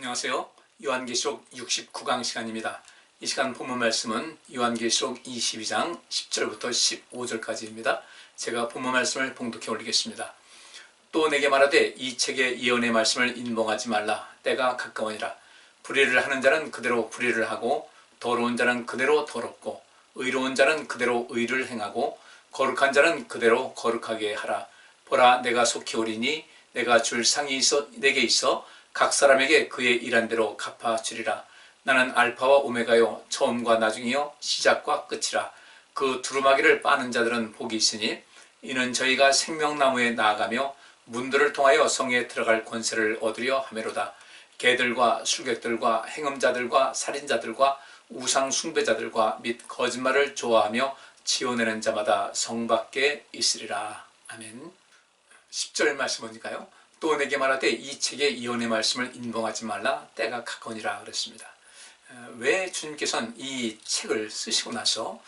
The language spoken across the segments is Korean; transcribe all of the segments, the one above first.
안녕하세요. 요한계시록 69강 시간입니다. 이 시간 본문 말씀은 요한계시록 22장 10절부터 15절까지입니다. 제가 본문 말씀을 봉독해 올리겠습니다. 또 내게 말하되 이 책의 예언의 말씀을 인봉하지 말라. 때가 가까우니라. 불의를 하는 자는 그대로 불의를 하고 더러운 자는 그대로 더럽고 의로운 자는 그대로 의를 행하고 거룩한 자는 그대로 거룩하게 하라. 보라, 내가 속히 오리니 내가 줄 상이 내게 있어 각 사람에게 그의 일한 대로 갚아주리라. 나는 알파와 오메가요 처음과 나중이요 시작과 끝이라. 그 두루마기를 빠는 자들은 복이 있으니 이는 저희가 생명나무에 나아가며 문들을 통하여 성에 들어갈 권세를 얻으려 하매로다. 개들과 술객들과 행음자들과 살인자들과 우상 숭배자들과 및 거짓말을 좋아하며 지어내는 자마다 성 밖에 있으리라. 아멘. 10절 말씀 보니까요. 또 내게 말하되 이 책의 예언의 말씀을 인봉하지 말라. 때가 가까우니라 그랬습니다. 왜 주님께서는 이 책을 쓰시고 나서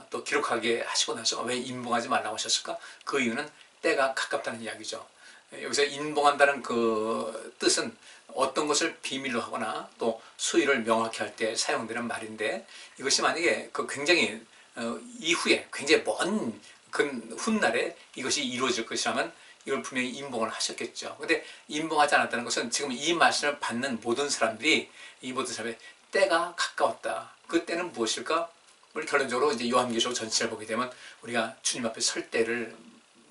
또 기록하게 하시고 나서 왜 인봉하지 말라고 하셨을까? 그 이유는 때가 가깝다는 이야기죠. 여기서 인봉한다는 그 뜻은 어떤 것을 비밀로 하거나 또 수위를 명확히 할 때 사용되는 말인데, 이것이 만약에 그 굉장히 이후에 굉장히 먼 훗날에 이것이 이루어질 것이라면 이걸 분명히 인봉을 하셨겠죠. 근데 인봉하지 않았다는 것은 지금 이 말씀을 받는 모든 사람들이 때가 가까웠다. 그 때는 무엇일까? 우리 결론적으로 이제 요한계시록 전체를 보게 되면 우리가 주님 앞에 설 때를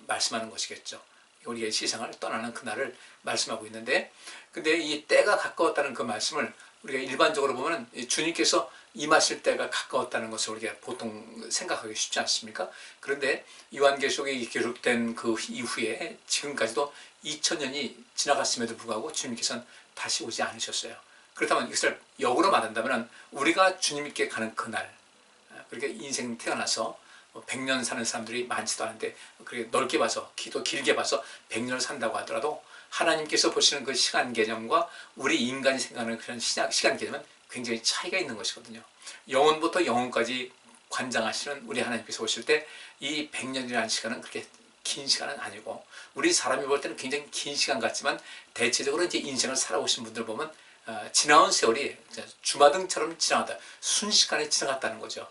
말씀하는 것이겠죠. 우리의 세상을 떠나는 그날을 말씀하고 있는데, 근데 이 때가 가까웠다는 그 말씀을 우리가 일반적으로 보면 주님께서 임하실 때가 가까웠다는 것을 우리가 보통 생각하기 쉽지 않습니까? 그런데 요한계시록에 기록된 그 이후에 지금까지도 2000년이 지나갔음에도 불구하고 주님께서는 다시 오지 않으셨어요. 그렇다면 이것을 역으로 말한다면 우리가 주님께 가는 그날, 그렇게 인생 태어나서 100년 사는 사람들이 많지도 않은데 그렇게 넓게 봐서 기도 길게 봐서 100년을 산다고 하더라도 하나님께서 보시는 그 시간 개념과 우리 인간이 생각하는 그런 시간 개념은 굉장히 차이가 있는 것이거든요. 영원부터 영원까지 관장하시는 우리 하나님께서 오실 때 이 100년이라는 시간은 그렇게 긴 시간은 아니고, 우리 사람이 볼 때는 굉장히 긴 시간 같지만 대체적으로 이제 인생을 살아오신 분들 보면 지나온 세월이 주마등처럼 지나갔다, 순식간에 지나갔다는 거죠.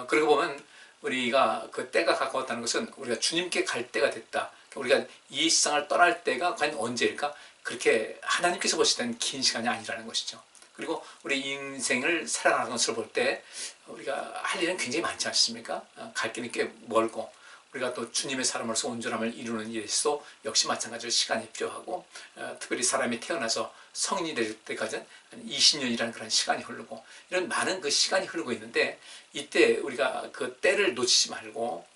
그러고 보면 우리가 그 때가 가까웠다는 것은 우리가 주님께 갈 때가 됐다. 우리가 이 세상을 떠날 때가 과연 언제일까? 그렇게 하나님께서 보실 때는 긴 시간이 아니라는 것이죠. 그리고 우리 인생을 살아가는 것을 볼 때 우리가 할 일은 굉장히 많지 않습니까? 갈 길은 꽤 멀고, 우리가 또 주님의 사람으로서 온전함을 이루는 일에서 역시 마찬가지로 시간이 필요하고, 특별히 사람이 태어나서 성인이 될 때까지는 한 20년이라는 그런 시간이 흐르고, 이런 많은 그 시간이 흐르고 있는데, 이때 우리가 그 때를 놓치지 말고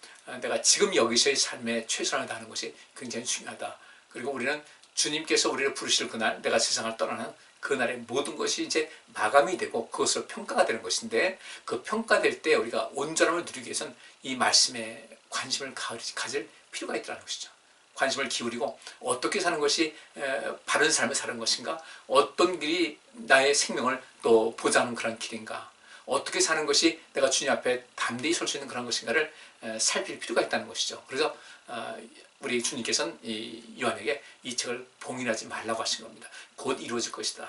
내가 지금 여기서의 삶에 최선을 다하는 것이 굉장히 중요하다. 그리고 우리는 주님께서 우리를 부르실 그날, 내가 세상을 떠나는 그날의 모든 것이 이제 마감이 되고 그것으로 평가가 되는 것인데, 그 평가될 때 우리가 온전함을 누리기 위해서는 이 말씀에 관심을 가질 필요가 있다는 것이죠. 관심을 기울이고 어떻게 사는 것이 바른 삶을 사는 것인가, 어떤 길이 나의 생명을 또 보장하는 그런 길인가, 어떻게 사는 것이 내가 주님 앞에 담대히 설 수 있는 그런 것인가를 살필 필요가 있다는 것이죠. 그래서 우리 주님께서는 이 요한에게 이 책을 봉인하지 말라고 하신 겁니다. 곧 이루어질 것이다.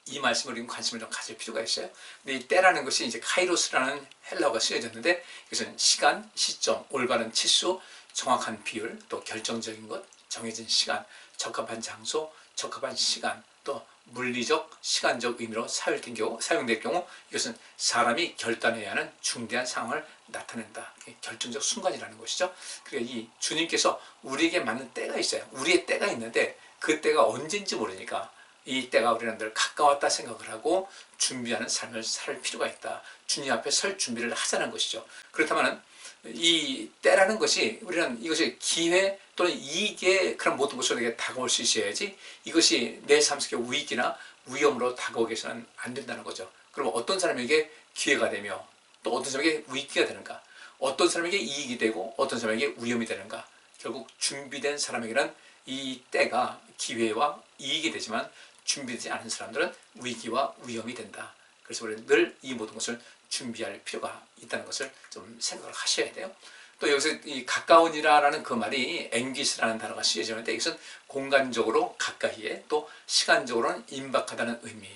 이 말씀을 우리는 관심을 좀 가질 필요가 있어요. 근데 이 때라는 것이 이제 카이로스라는 헬라어가 쓰여졌는데, 이것은 시간, 시점, 올바른 치수, 정확한 비율, 또 결정적인 것, 정해진 시간, 적합한 장소, 적합한 시간, 또 물리적, 시간적 의미로 사용될 경우 이것은 사람이 결단해야 하는 중대한 상황을 나타낸다. 결정적 순간이라는 것이죠. 그러니까 이 주님께서 우리에게 맞는 때가 있어요. 우리의 때가 있는데 그 때가 언제인지 모르니까 이 때가 우리는 늘 가까웠다 생각을 하고 준비하는 삶을 살 필요가 있다. 주님 앞에 설 준비를 하자는 것이죠. 그렇다면 이 때라는 것이 우리는 이것이 기회 또는 이익의 그런 모든 것으로 다가올 수 있어야지, 이것이 내 삶 속의 위기나 위험으로 다가오게 해서는 안 된다는 거죠. 그럼 어떤 사람에게 기회가 되며 또 어떤 사람에게 위기가 되는가, 어떤 사람에게 이익이 되고 어떤 사람에게 위험이 되는가. 결국 준비된 사람에게는 이 때가 기회와 이익이 되지만 준비되지 않은 사람들은 위기와 위험이 된다. 그래서 우리는 늘 이 모든 것을 준비할 필요가 있다는 것을 좀 생각을 하셔야 돼요. 또 여기서 이 가까우니라라는 그 말이 앵기스라는 단어가 쓰여지는데 이것은 공간적으로 가까이에 또 시간적으로는 임박하다는 의미,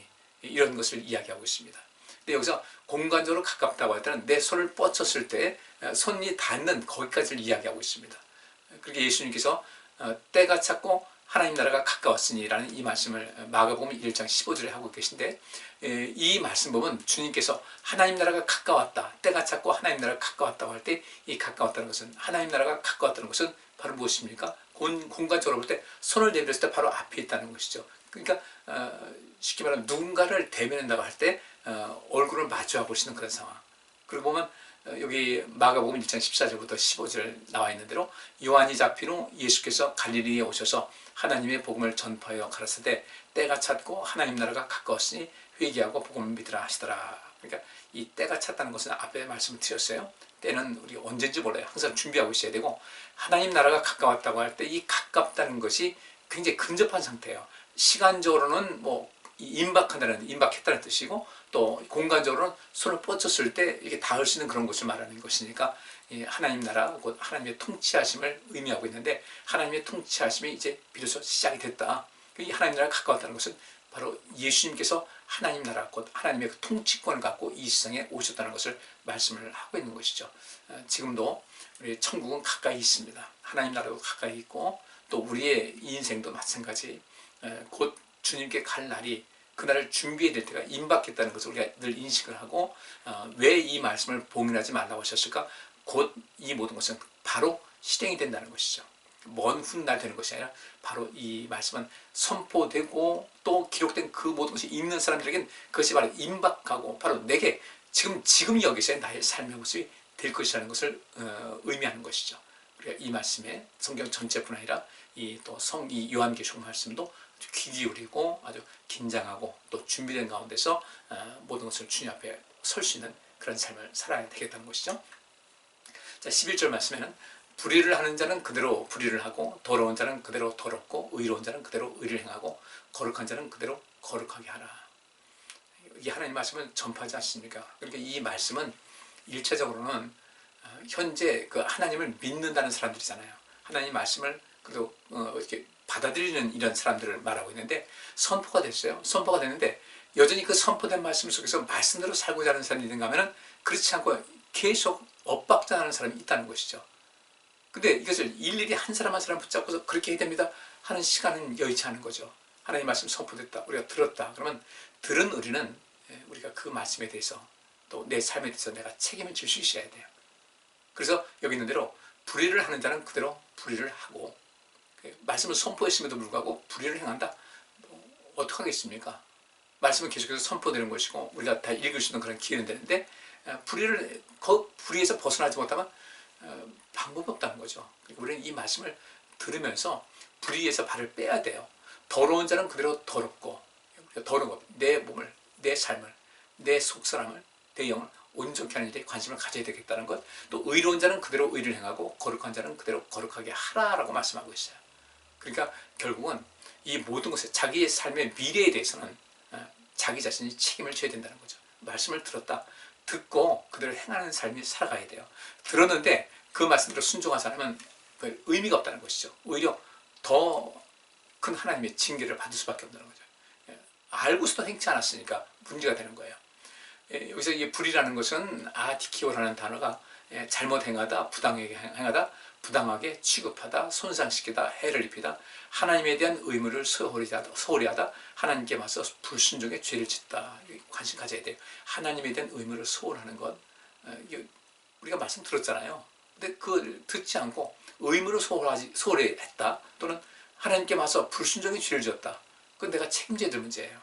이런 것을 이야기하고 있습니다. 근데 여기서 공간적으로 가깝다고 할 때는 내 손을 뻗쳤을 때 손이 닿는 거기까지를 이야기하고 있습니다. 그렇게 예수님께서 때가 찼고 하나님 나라가 가까웠으니 라는 이 말씀을 마가복음 1장 15절에 하고 계신데, 이 말씀 보면 주님께서 하나님 나라가 가까웠다, 때가 찼고 하나님 나라가 가까웠다고 할 때 이 가까웠다는 것은, 하나님 나라가 가까웠다는 것은 바로 무엇입니까? 공간적으로 볼 때 손을 내밀었을 때 바로 앞에 있다는 것이죠. 그러니까 쉽게 말하면 누군가를 대면한다고 할 때 얼굴을 마주하고 계시는 그런 상황. 그리고 보면 여기 마가복음 1장 14절부터 15절 나와 있는 대로 요한이 잡힌 후 예수께서 갈릴리에 오셔서 하나님의 복음을 전파하여 가라사대 때가 찼고 하나님 나라가 가까웠으니 회개하고 복음을 믿으라 하시더라. 그러니까 이 때가 찼다는 것은 앞에 말씀을 드렸어요. 때는 우리가 언제인지 몰라요. 항상 준비하고 있어야 되고, 하나님 나라가 가까웠다고 할 때 이 가깝다는 것이 굉장히 근접한 상태예요. 시간적으로는 뭐 임박했다는 뜻이고, 또 공간적으로는 손을 뻗쳤을 때 이렇게 닿을 수 있는 그런 것을 말하는 것이니까 하나님 나라, 곧 하나님의 통치하심을 의미하고 있는데, 하나님의 통치하심이 이제 비로소 시작이 됐다. 이 하나님 나라가 가까웠다는 것은 바로 예수님께서 하나님 나라, 곧 하나님의 그 통치권을 갖고 이 세상에 오셨다는 것을 말씀을 하고 있는 것이죠. 지금도 우리 천국은 가까이 있습니다. 하나님 나라도 가까이 있고, 또 우리의 인생도 마찬가지. 곧 주님께 갈 날이, 그날을 준비해야 될 때가 임박했다는 것을 우리가 늘 인식을 하고, 왜 이 말씀을 봉인하지 말라고 하셨을까? 곧 이 모든 것은 바로 실행이 된다는 것이죠. 먼 훗날 되는 것이 아니라 바로 이 말씀은 선포되고 또 기록된 그 모든 것이 있는 사람들에게는 그것이 바로 임박하고 바로 내게 지금 여기서의 나의 삶의 모습이 될 것이라는 것을 의미하는 것이죠. 우리가 이 말씀에 성경 전체뿐 아니라 이 요한계시록 말씀도 귀 기울이고 아주 긴장하고 또 준비된 가운데서 모든 것을 주님 앞에 설 수 있는 그런 삶을 살아야 되겠다는 것이죠. 자, 11절 말씀에는 불의를 하는 자는 그대로 불의를 하고, 더러운 자는 그대로 더럽고, 의로운 자는 그대로 의를 행하고, 거룩한 자는 그대로 거룩하게 하라. 이 하나님 말씀은 전파하지 않습니까? 그러니까 이 말씀은 일차적으로는 현재 그 하나님을 믿는다는 사람들이잖아요. 하나님 말씀을 그래도 이렇게 받아들이는 이런 사람들을 말하고 있는데, 선포가 됐어요. 선포가 됐는데 여전히 그 선포된 말씀 속에서 말씀대로 살고자 하는 사람이 있는가 하면 그렇지 않고 계속 엇박자하는 사람이 있다는 것이죠. 근데 이것을 일일이 한 사람 한 사람 붙잡고서 그렇게 해야 됩니다 하는 시간은 여의치 않은 거죠. 하나님 말씀 선포됐다, 우리가 들었다. 그러면 들은 우리는 우리가 그 말씀에 대해서 또 내 삶에 대해서 내가 책임을 질 수 있어야 돼요. 그래서 여기 있는 대로 불의를 하는 자는 그대로 불의를 하고, 말씀을 선포했음에도 불구하고 불의를 행한다? 어떡하겠습니까? 말씀은 계속해서 선포되는 것이고 우리가 다 읽을 수 있는 그런 기회는 되는데, 불의에서 벗어나지 못하면 방법이 없다는 거죠. 우리는 이 말씀을 들으면서 불의에서 발을 빼야 돼요. 더러운 자는 그대로 더럽고, 더러운 것, 내 몸을, 내 삶을, 내 속사람을, 내 영을 온전케 하는 일에 관심을 가져야 되겠다는 것. 또 의로운 자는 그대로 의를 행하고, 거룩한 자는 그대로 거룩하게 하라라고 말씀하고 있어요. 그러니까 결국은 이 모든 것에, 자기의 삶의 미래에 대해서는 자기 자신이 책임을 져야 된다는 거죠. 말씀을 들었다, 듣고 그대로 행하는 삶이 살아가야 돼요. 들었는데 그 말씀대로 순종하지 않으면 의미가 없다는 것이죠. 오히려 더 큰 하나님의 징계를 받을 수밖에 없다는 거죠. 알고서도 행치 않았으니까 문제가 되는 거예요. 여기서 이 불이라는 것은 아디키오라는 단어가 잘못 행하다, 부당하게 행하다, 부당하게 취급하다, 손상시키다, 해를 입히다, 하나님에 대한 의무를 소홀히 하다, 하나님께 맞서 불순종의 죄를 짓다. 관심 가져야 돼요. 하나님에 대한 의무를 소홀하는 것, 우리가 말씀 들었잖아요. 근데 그걸 듣지 않고 의무를 소홀히 했다, 또는 하나님께 맞서 불순종의 죄를 지었다. 그건 내가 책임져야 될 문제예요.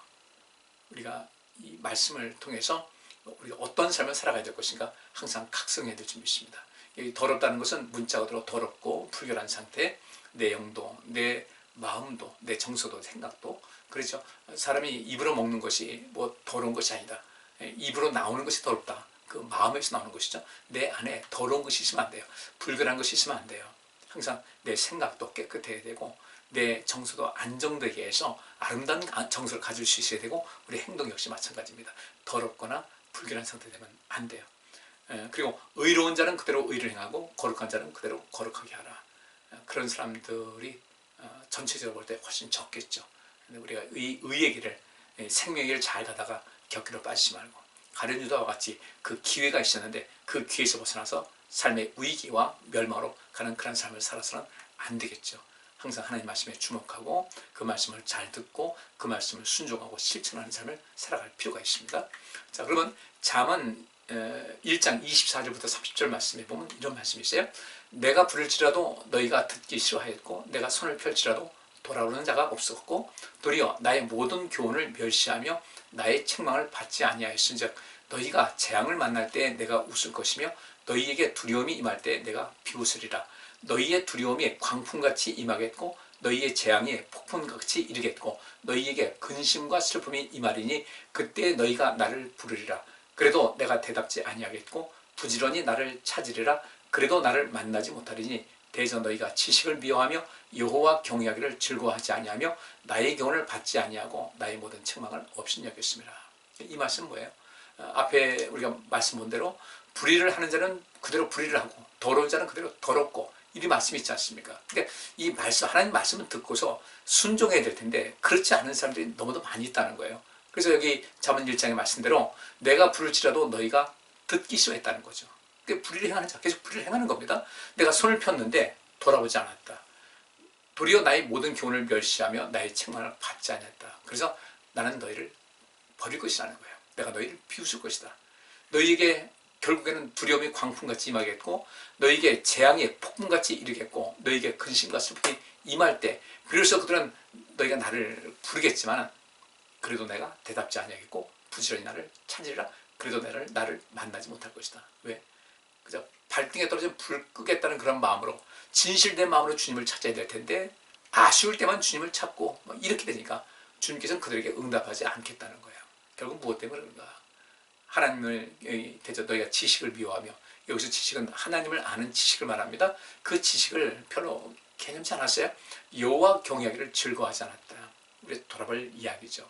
우리가 이 말씀을 통해서 우리가 어떤 삶을 살아가야 될 것인가 항상 각성해야 될 줄로 믿습니다. 여기 더럽다는 것은 문자 그대로 더럽고 불결한 상태, 내 영도, 내 마음도, 내 정서도, 생각도. 그렇죠. 사람이 입으로 먹는 것이 뭐 더러운 것이 아니다. 입으로 나오는 것이 더럽다. 그 마음에서 나오는 것이죠. 내 안에 더러운 것이 있으면 안 돼요. 불결한 것이 있으면 안 돼요. 항상 내 생각도 깨끗해야 되고, 내 정서도 안정되게 해서 아름다운 정서를 가질 수 있어야 되고, 우리 행동 역시 마찬가지입니다. 더럽거나 불결한 상태 되면 안 돼요. 그리고 의로운 자는 그대로 의를 행하고 거룩한 자는 그대로 거룩하게 하라. 그런 사람들이 전체적으로 볼 때 훨씬 적겠죠. 근데 우리가 의의 길을, 생명의 길을 잘 가다가 격기로 빠지지 말고 가룟 유다와 같이 그 기회가 있었는데 그 기회에서 벗어나서 삶의 위기와 멸망으로 가는 그런 삶을 살아서는 안 되겠죠. 항상 하나님 말씀에 주목하고 그 말씀을 잘 듣고 그 말씀을 순종하고 실천하는 삶을 살아갈 필요가 있습니다. 자, 그러면 잠언 1장 24절부터 30절 말씀에 보면 이런 말씀이 있어요. 내가 부를지라도 너희가 듣기 싫어하였고 내가 손을 펼치라도 돌아오는 자가 없었고 도리어 나의 모든 교훈을 멸시하며 나의 책망을 받지 아니하였은즉 너희가 재앙을 만날 때 내가 웃을 것이며 너희에게 두려움이 임할 때 내가 비웃으리라. 너희의 두려움이 광풍같이 임하겠고 너희의 재앙이 폭풍같이 이르겠고 너희에게 근심과 슬픔이 임하리니 그때 너희가 나를 부르리라. 그래도 내가 대답지 아니하겠고 부지런히 나를 찾으리라. 그래도 나를 만나지 못하리니 대저 너희가 지식을 미워하며 여호와 경외하기를 즐거워하지 아니하며 나의 교훈을 받지 아니하고 나의 모든 책망을 업신여겼습니다. 이 말씀은 뭐예요? 앞에 우리가 말씀 본 대로 불의를 하는 자는 그대로 불의를 하고 더러운 자는 그대로 더럽고 이 말씀이 있지 않습니까? 근데 이 말씀, 하나님 말씀을 듣고서 순종해야 될 텐데 그렇지 않은 사람들이 너무도 많이 있다는 거예요. 그래서 여기 잠언 1장의 말씀대로 내가 부를지라도 너희가 듣기 싫어했다는 거죠. 불의를 행하는 자, 계속 불의를 행하는 겁니다. 내가 손을 폈는데 돌아오지 않았다. 도리어 나의 모든 교훈을 멸시하며 나의 책망을 받지 않았다. 그래서 나는 너희를 버릴 것이라는 거예요. 내가 너희를 비웃을 것이다. 너희에게 결국에는 두려움이 광풍같이 임하겠고 너희에게 재앙이 폭풍같이 이르겠고 너희에게 근심과 슬픔이 임할 때 그래서 그들은 너희가 나를 부르겠지만 그래도 내가 대답지 아니하겠고 부지런히 나를 찾으리라. 그래도 나를 만나지 못할 것이다. 왜? 그저 발등에 떨어진 불 끄겠다는 그런 마음으로 진실된 마음으로 주님을 찾아야 될 텐데 아쉬울 때만 주님을 찾고 이렇게 되니까 주님께서는 그들에게 응답하지 않겠다는 거예요. 결국 무엇 때문에 그런가? 하나님을 대저 너희가 지식을 미워하며 여기서 지식은 하나님을 아는 지식을 말합니다. 그 지식을 별로 개념치 않았어요. 여호와 경외하기를 즐거워하지 않았다. 우리 돌아볼 이야기죠.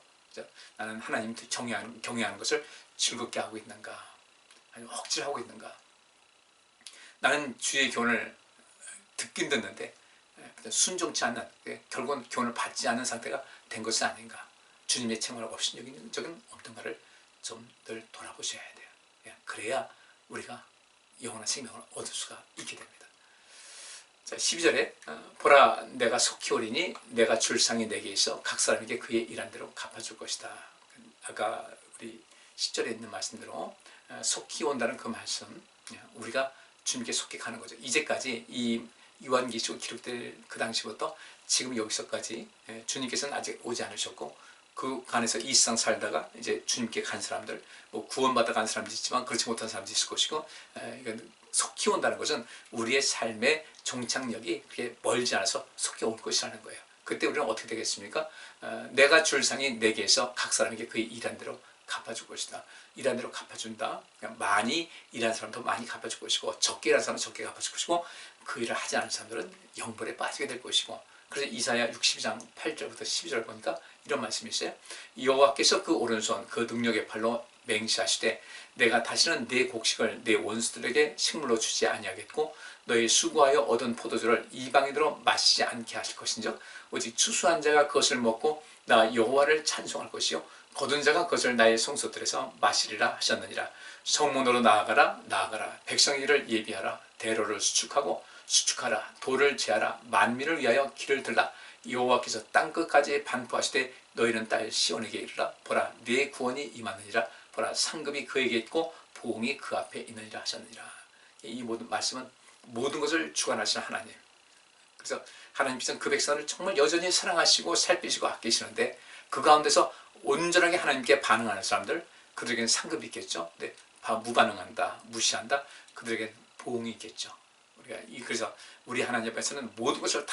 나는 하나님 경외하는 것을 즐겁게 하고 있는가? 아니면 억지로 하고 있는가? 나는 주의 교훈을 듣긴 듣는데 순종치 않는, 결국은 교훈을 받지 않는 상태가 된 것은 아닌가? 주님의 책망을 없인 여기는 적은 없던가를 좀 늘 돌아보셔야 돼요. 그래야 우리가 영원한 생명을 얻을 수가 있게 됩니다. 자, 12절에 보라 내가 속히 오리니 내가 줄 상이 내게 있어 각 사람에게 그의 일한 대로 갚아줄 것이다. 아까 우리 10절에 있는 말씀대로 속히 온다는 그 말씀, 우리가 주님께 속히 가는 거죠. 이제까지 이 요한계시록 기록될 그 당시부터 지금 여기서까지 주님께서는 아직 오지 않으셨고 그 안에서 이 세상 살다가 이제 주님께 간 사람들, 뭐 구원받아 간 사람도 있지만 그렇지 못한 사람도 있을 것이고, 이건 속히 온다는 것은 우리의 삶의 종착역이 그렇게 멀지 않아서 속히 올 것이라는 거예요. 그때 우리는 어떻게 되겠습니까? 내가 줄 상이 내게서 각 사람에게 그의 일한 대로 갚아줄 것이다. 일한 대로 갚아준다. 많이 일한 사람도 많이 갚아줄 것이고 적게 일한 사람은 적게 갚아줄 것이고 그 일을 하지 않은 사람들은 영벌에 빠지게 될 것이고, 그래서 이사야 62장 8절부터 12절 보니까 이런 말씀이 있어요. 여호와께서 그 오른손 그 능력의 팔로 맹세하시되 내가 다시는 내 곡식을 내 원수들에게 식물로 주지 아니하겠고 너희 수고하여 얻은 포도주를 이방인으로 마시지 않게 하실 것인즉 오직 추수한 자가 그것을 먹고 나 여호와를 찬송할 것이요 거둔 자가 그것을 나의 성소들에서 마시리라 하셨느니라. 성문으로 나아가라 나아가라. 백성의 길을 예비하라. 대로를 수축하라. 돌을 제하라. 만민을 위하여 길을 들라. 여호와께서 땅끝까지 반포하시되 너희는 딸 시온에게 이르라. 보라 네 구원이 임하느니라. 보라 상급이 그에게 있고 보응이 그 앞에 있느니라 하셨느니라. 이 모든 말씀은 모든 것을 주관하시는 하나님, 그래서 하나님께서는 그 백성을 정말 여전히 사랑하시고 살피시고 아끼시는데 그 가운데서 온전하게 하나님께 반응하는 사람들, 그들에게는 상급이 있겠죠. 근데 무반응한다, 무시한다, 그들에게는 보응이 있겠죠. 그래서 우리 하나님 앞에서는 모든 것을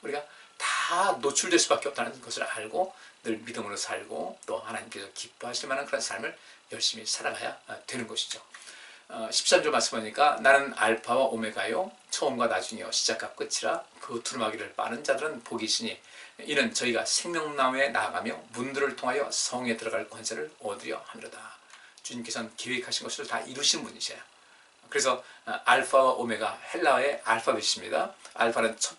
우리가 다 노출될 수밖에 없다는 것을 알고 늘 믿음으로 살고 또 하나님께서 기뻐하실 만한 그런 삶을 열심히 살아가야 되는 것이죠. 13절 말씀 보니까 나는 알파와 오메가요 처음과 나중이요 시작과 끝이라 그 두루마기를 빠는 자들은 복이 있으니 이는 저희가 생명나무에 나아가며 문들을 통하여 성에 들어갈 권세를 얻으려 함이로다. 주님께서는 계획하신 것을 다 이루신 분이세요. 그래서 알파와 오메가, 헬라어의 알파벳입니다. 알파는 첫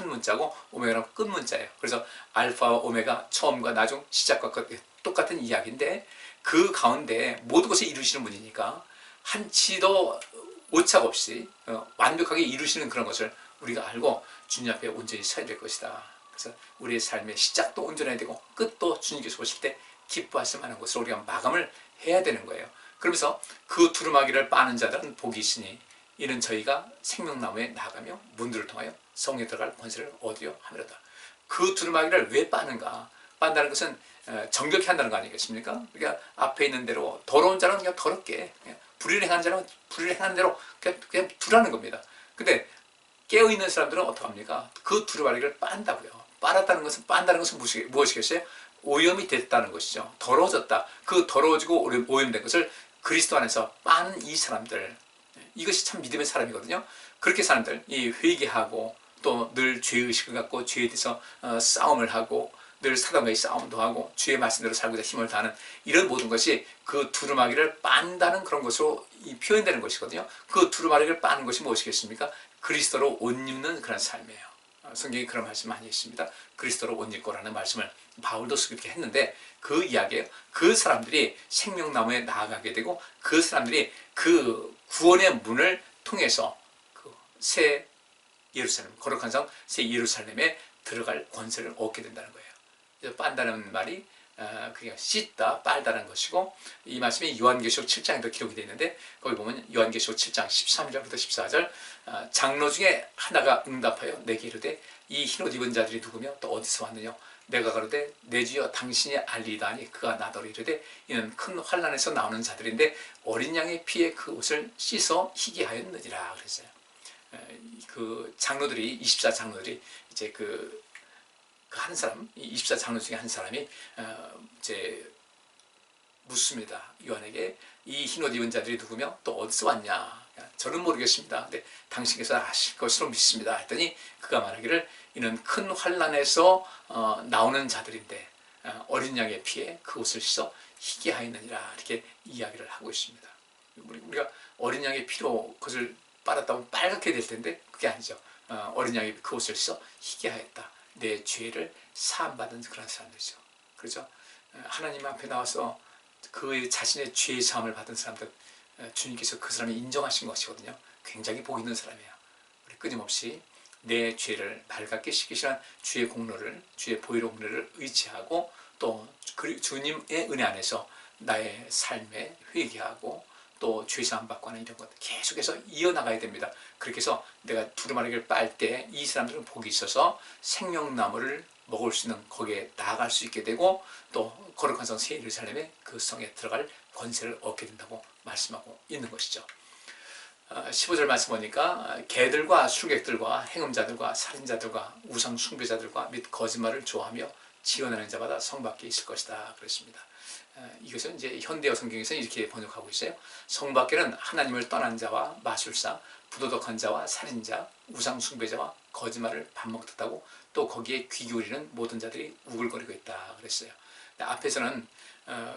문자고 오메가는 끝 문자예요. 그래서 알파와 오메가, 처음과 나중, 시작과 끝, 똑같은 이야기인데 그 가운데 모든 것을 이루시는 분이니까 한치도 오차가 없이 완벽하게 이루시는 그런 것을 우리가 알고 주님 앞에 온전히 서야 될 것이다. 그래서 우리의 삶의 시작도 온전해야 되고 끝도 주님께서 보실 때 기뻐하실 만한 것으로 우리가 마감을 해야 되는 거예요. 그러면서 그 두루마기를 빠는 자들은 복이 있으니 이는 저희가 생명나무에 나가며 문들을 통하여 성에 들어갈 권세를 얻으려 함이로다. 그 두루마기를 왜 빠는가? 빤다는 것은 정결케 한다는 거 아니겠습니까? 그러니까 앞에 있는 대로 더러운 자는 그냥 더럽게, 불의를 행한 자는 불의를 행한 대로 그냥 두라는 겁니다. 근데 깨어있는 사람들은 어떡합니까? 그 두루마기를 빤다고요. 빨았다는 것은, 빤다는 것은 무엇이겠어요? 오염이 됐다는 것이죠. 더러워졌다. 그 더러워지고 오염된 것을 그리스도 안에서 빠는 이 사람들, 이것이 참 믿음의 사람이거든요. 그렇게 사람들, 이 회개하고 또 늘 죄의식을 갖고 죄에 대해서 싸움을 하고 늘 사단과의 싸움도 하고 주의 말씀대로 살고자 힘을 다하는 이런 모든 것이 그 두루마기를 빤다는 그런 것으로 표현되는 것이거든요. 그 두루마기를 빠는 것이 무엇이겠습니까? 그리스도로 옷 입는 그런 삶이에요. 성경에 그런 말씀 많이 있습니다. 그리스도로 옷 입고라는 말씀을 바울도 그렇게 했는데 그 이야기예요. 그 사람들이 생명나무에 나아가게 되고 그 사람들이 그 구원의 문을 통해서 그 새 예루살렘, 거룩한 성 새 예루살렘에 들어갈 권세를 얻게 된다는 거예요. 그래서 빤다는 말이 그게 씻다, 빨다는 것이고 이 말씀이 요한계시록 7장에도 기록이 되어 있는데 거기 보면 요한계시록 7장 13절부터 14절 장로 중에 하나가 응답하여 내게 이르되 이 흰옷 입은 자들이 누구며 또 어디서 왔느냐 내가 가로되 내 주여 당신이 알리이다 하니 그가 나더러 이르되 이는 큰 환난에서 나오는 자들인데 어린 양의 피에 그 옷을 씻어 희게 하였느니라 그랬어요. 그 장로들이 24 장로들이 이제 그 한 사람, 24 장로 중에 한 사람이 이제 묻습니다. 요한에게 이 흰옷 입은 자들이 누구며 또 어디서 왔냐? 저는 모르겠습니다. 근데 당신께서 아실 것으로 믿습니다. 했더니 그가 말하기를 이는 큰 환난에서 나오는 자들인데 어린 양의 피에 그 옷을 씻어 희게 하였느니라 이렇게 이야기를 하고 있습니다. 우리가 어린 양의 피로 그것을 빨았다면 빨갛게 될 텐데 그게 아니죠. 어린 양의 그 옷을 씻어 희게 하였다. 내 죄를 사함받은 그런 사람들이죠. 그렇죠? 하나님 앞에 나와서 그 자신의 죄의 사함을 받은 사람들 주님께서 그 사람이 인정하신 것이거든요. 굉장히 복 있는 사람이에요. 우리 끊임없이 내 죄를 맑게 씻기시는 주의 공로를, 주의 보혈의 공로를 의지하고 또 주님의 은혜 안에서 나의 삶에 회개하고 또 죄사함 받고 하는 이런 것 계속해서 이어나가야 됩니다. 그렇게 해서 내가 두루마리를 빨 때 이 사람들은 복이 있어서 생명나무를 먹을 수 있는 거기에 나아갈 수 있게 되고 또 거룩한 성 새 예루살렘에 그 성에 들어갈 권세를 얻게 된다고 말씀하고 있는 것이죠. 15절 말씀 보니까 개들과 술객들과 행음자들과 살인자들과 우상 숭배자들과 및 거짓말을 좋아하며 지원하는 자마다 성 밖에 있을 것이다 그랬습니다. 이것은 이제 현대어 성경에서는 이렇게 번역하고 있어요. 성 밖에는 하나님을 떠난 자와 마술사, 부도덕한 자와 살인자, 우상 숭배자와 거짓말을 밥 먹듯하고 또 거기에 귀 기울이는 모든 자들이 우글거리고 있다 그랬어요. 앞에서는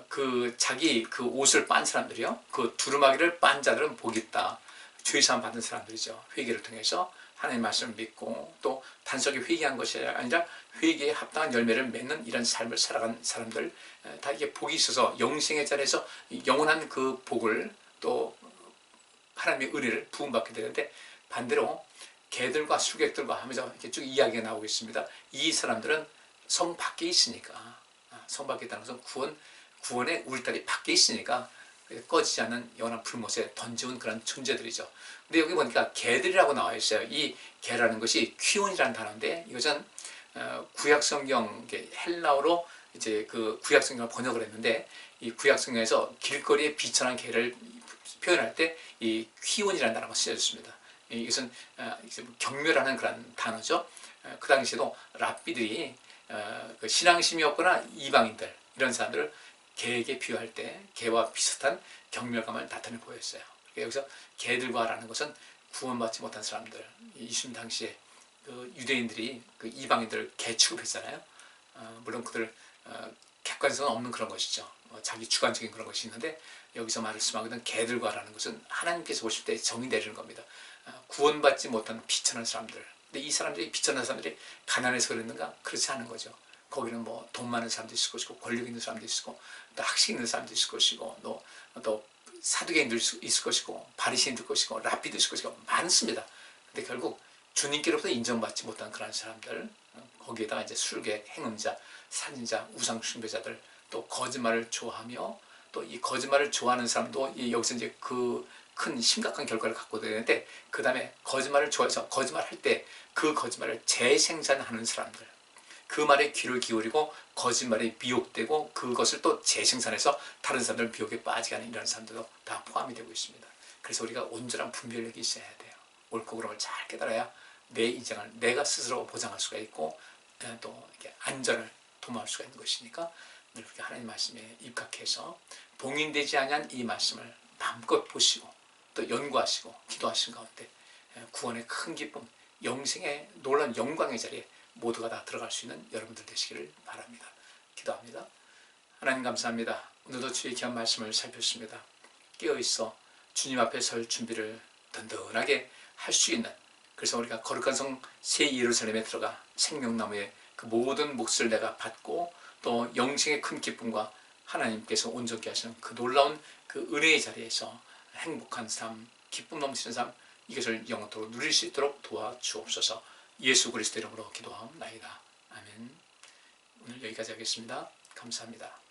그 자기 그 옷을 빤 사람들이요, 그 두루마기를 빤 자들은 복이 있다. 죄사함 받은 사람들이죠. 회개를 통해서 하나님 말씀을 믿고 또 단순하게 회개한 것이 아니라 회개에 합당한 열매를 맺는 이런 삶을 살아간 사람들 다 이게 복이 있어서 영생의 자리에서 영원한 그 복을 또 하나님의 은혜를 부음받게 되는데 반대로 개들과 술객들과 하면서 이렇게 쭉 이야기가 나오고 있습니다. 이 사람들은 성 밖에 있으니까 성 밖에 있다는 것은 구원의 울타리 밖에 있으니까 꺼지지 않는 영원한 불못에 던져온 그런 존재들이죠. 근데 여기 보니까 개들이라고 나와 있어요. 이 개라는 것이 퀴온이라는 단어인데 이것은 구약성경 헬라어로 이제 그 구약성경을 번역을 했는데 이 구약성경에서 길거리에 비천한 개를 표현할 때 이 퀴온이라는 단어가 쓰여졌습니다. 이것은 경멸하는 그런 단어죠. 그 당시에도 랍비들이 그 신앙심이 없거나 이방인들 이런 사람들을 개에게 비유할 때 개와 비슷한 경멸감을 나타내 보였어요. 여기서 개들과라는 것은 구원받지 못한 사람들, 예수님 당시에 그 유대인들이 그 이방인들을 개 취급했잖아요. 물론 그들 객관성은 없는 그런 것이죠. 자기 주관적인 그런 것이 있는데 여기서 말씀하고 있는 개들과라는 것은 하나님께서 보실 때 정의 내리는 겁니다. 구원받지 못한 비천한 사람들. 근데 이 사람들이 비천한 사람들이 가난해서 그랬는가? 그렇지 않은 거죠. 거기는 뭐 돈 많은 사람도 있을 것이고 권력 있는 사람도 있을 것이고 또 학식 있는 사람도 있을 것이고 또 사두개인도 있을 것이고 바리새인도 있을 것이고 랍비도 있을 것이고 많습니다. 근데 결국 주님께로부터 인정받지 못한 그런 사람들, 거기에다가 이제 술객, 행음자, 살인자, 우상 숭배자들, 또 거짓말을 좋아하며 또 이 거짓말을 좋아하는 사람도 여기서 이제 그 큰 심각한 결과를 갖고 되는데, 그 다음에 거짓말을 좋아해서 거짓말할 때 그 거짓말을 재생산하는 사람들, 그 말에 귀를 기울이고 거짓말에 미혹되고 그것을 또 재생산해서 다른 사람들 미혹에 빠지게 하는 이런 사람들도 다 포함이 되고 있습니다. 그래서 우리가 온전한 분별력이 있어야 돼요. 옳고 그름을 잘 깨달아야 내 인생을 내가 스스로 보장할 수가 있고 또 이렇게 안전을 도모할 수가 있는 것이니까 이렇게 하나님 말씀에 입각해서 봉인되지 아니한 이 말씀을 마음껏 보시고 또 연구하시고 기도하시는 가운데 구원의 큰 기쁨, 영생의 놀라운 영광의 자리에 모두가 다 들어갈 수 있는 여러분들 되시기를 바랍니다. 기도합니다. 하나님 감사합니다. 오늘도 주의 귀한 말씀을 살폈습니다. 깨어있어 주님 앞에 설 준비를 든든하게 할 수 있는, 그래서 우리가 거룩한 성 새 예루살렘에 들어가 생명나무의 그 모든 몫을 내가 받고 또 영생의 큰 기쁨과 하나님께서 온전케 하시는 그 놀라운 그 은혜의 자리에서 행복한 삶, 기쁨 넘치는 삶, 이것을 영원토록 누릴 수 있도록 도와주옵소서. 예수 그리스도 이름으로 기도하옵나이다. 아멘. 오늘 여기까지 하겠습니다. 감사합니다.